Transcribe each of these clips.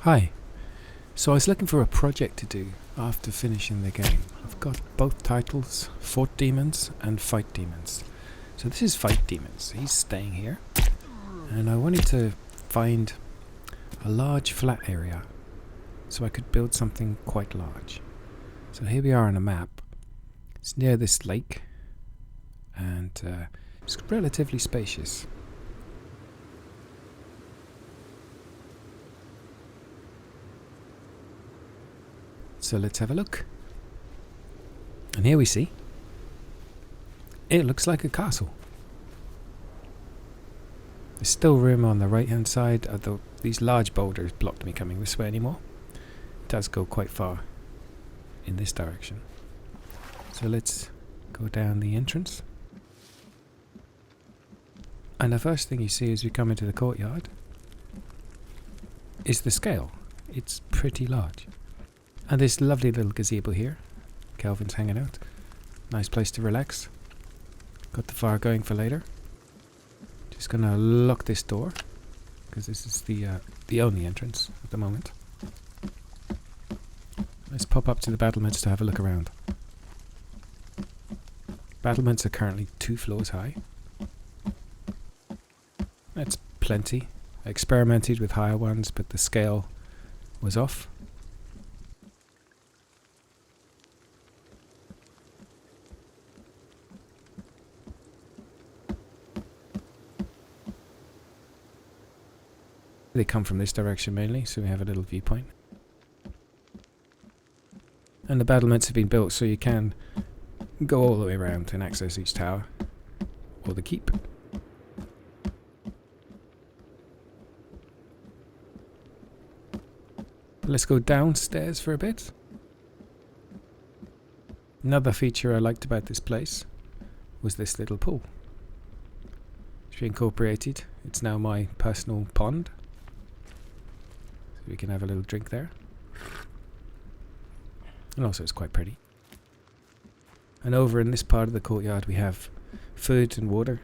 Hi. So I was looking for a project to do after finishing the game. I've got both titles, Fort Demons and Fight Demons. So this is Fight Demons. He's staying here. And I wanted to find a large flat area so I could build something quite large. So here we are on a map. It's near this lake and it's relatively spacious. So let's have a look. And here we see, it looks like a castle. There's still room on the right hand side, although these large boulders blocked me coming this way anymore. It does go quite far in this direction. So let's go down the entrance. And the first thing you see as we come into the courtyard is the scale. It's pretty large. And this lovely little gazebo here. Calvin's hanging out. Nice place to relax. Got the fire going for later. Just gonna lock this door because this is the only entrance at the moment. Let's pop up to the battlements to have a look around. Battlements are currently 2 floors high. That's plenty. I experimented with higher ones, but the scale was off. They come from this direction mainly, so we have a little viewpoint. And the battlements have been built so you can go all the way around and access each tower or the keep. Let's go downstairs for a bit. Another feature I liked about this place was this little pool. It's been incorporated. It's now my personal pond. So we can have a little drink there. And also it's quite pretty. And over in this part of the courtyard we have food and water.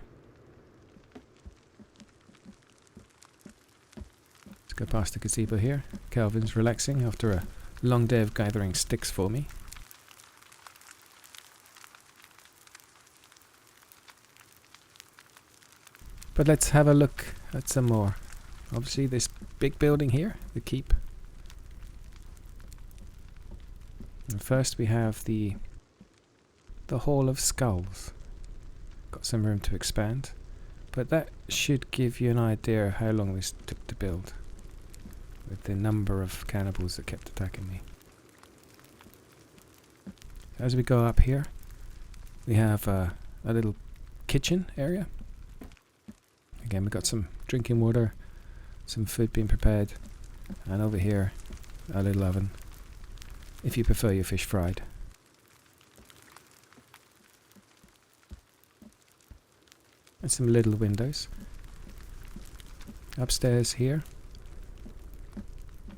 Let's go past the gazebo here. Calvin's relaxing after a long day of gathering sticks for me. But let's have a look at some more. Obviously this big building here, the keep. And first we have the Hall of Skulls. Got some room to expand, but that should give you an idea how long this took to build, with the number of cannibals that kept attacking me. As we go up here, we have a little kitchen area. Again, we've got some drinking water, some food being prepared, and over here a little oven if you prefer your fish fried. And some little windows. Upstairs here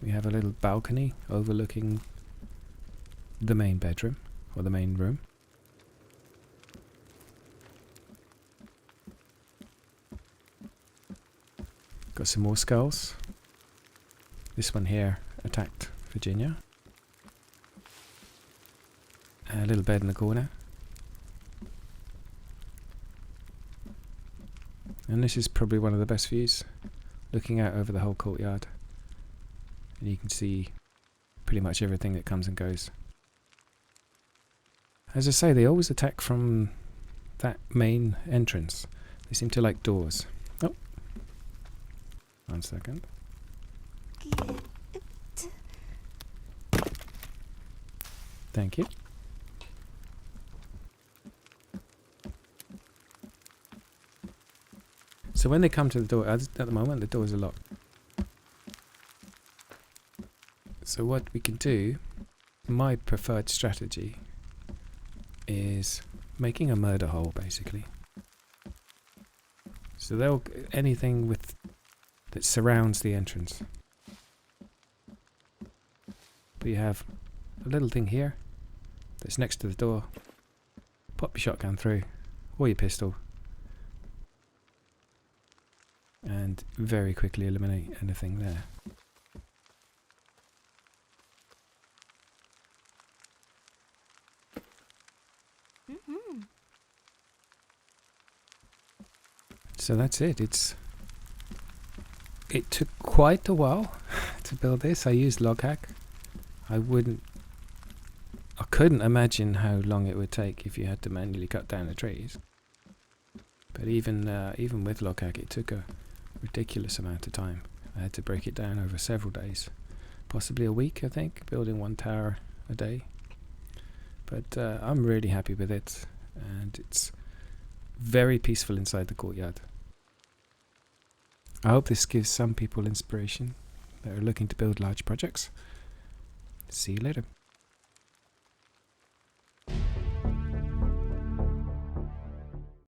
we have a little balcony overlooking the main bedroom or the main room. Got some more skulls. This one here attacked Virginia. A little bed in the corner. And this is probably one of the best views, looking out over the whole courtyard. And you can see pretty much everything that comes and goes. As I say, they always attack from that main entrance. They seem to like doors. Oh. 1 second. Thank you. So when they come to the door, at the moment the doors are locked. So what we can do, my preferred strategy, is making a murder hole basically. So they'll anything with that surrounds the entrance. But you have a little thing here that's next to the door. Pop your shotgun through, or your pistol, and very quickly eliminate anything there. So that's it. It took quite a while to build this. I used loghack. I couldn't imagine how long it would take if you had to manually cut down the trees. But even with loghack, it took a ridiculous amount of time. I had to break it down over several days, possibly a week, I think, building one tower a day. But I'm really happy with it, and it's very peaceful inside the courtyard. I hope this gives some people inspiration that are looking to build large projects. See you later.